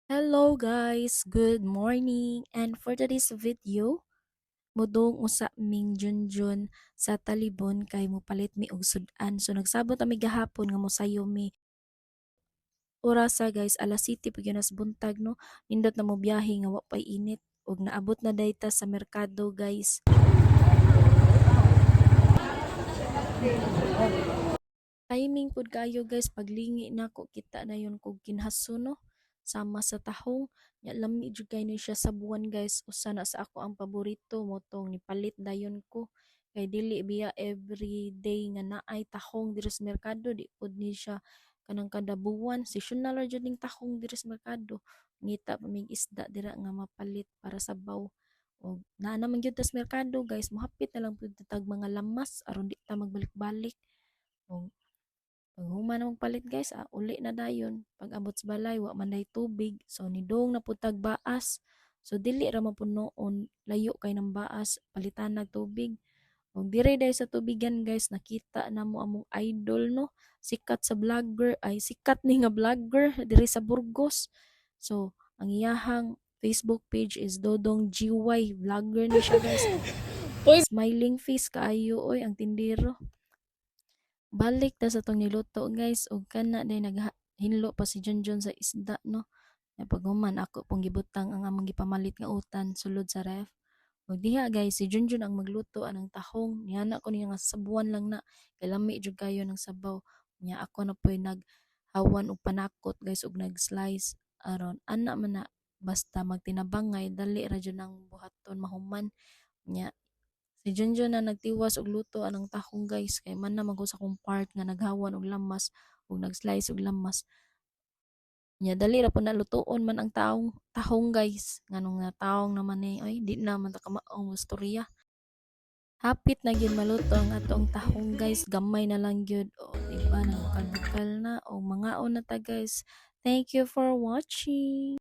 Hello guys, good morning. And for today's video, mudong usa ming Junjun sa talibon kay mopalit mi og sudan. So nagsabot kami gahapon nga mosayo mi. Orasa guys, alas 7 pag nas buntag no. Nindot na mo biyahe nga wa pay init ug naabot na dayta sa merkado guys. Timing pud kayo guys, paglingi nako kita na yon kog kinhaso no. Sama sa tahong, nya lami jud kay ni siya sa buwan guys. Usa na sa ako ang paborito mo tong nipalit dayon ko. Kay dili biya everyday nga naay tahong diri sa merkado, di pud ni siya kanang kada buwan. Seasonal ra jud ning tahong diri sa merkado. Ngita pa mig isda dira nga mapalit para sa baw. O naa naman gyud tas merkado guys, mohapit na lang pud tag mga lamas aron di ta magbalik-balik. O pag human na magpalit guys, uli na dayon. Pag abot sa balay, wa man day tubig. So, nidong na putag baas. So, dili ra man po noon, layo kay ng baas, palitan na tubig. Kung dire day sa tubigan guys, nakita na mo among idol no. Sikat sa vlogger, ay sikat ni nga vlogger dire sa Burgos. So, ang iyahang Facebook page is Dodong GY. Vlogger na siya guys. Smiling face kaayo oy ang tindero. Balik ta sa tong niluto guys ug kana day naghinlo pa si Junjun sa isda no. Pag human ako pong gibutang ang among gipamalit nga utan sulod sa ref. Ug diha guys si Junjun ang magluto anang tahong. Nihana ko niya nga sabuan lang na kay lami jud kayo ng sabaw. Nya ako na po'y naghawan og panakot guys ug nag-slice aron ana man na basta magtinabangay dali ra jud nang buhaton mahuman. Nya si Junjun na nagtiwas og luto anang tahong guys kay man na magud sa kong part nga naghawan og lamas ug nag-slice og lamas. Nya dali ra po na lutoon man ang tahong guys nganong nga taong naman ni ay di na man ta kamaong istorya. Hapit na gyud maluto ang atong tahong guys, gamay na lang gyud o diba nang bukal-bukal na o mangaon na ta guys. Thank you for watching.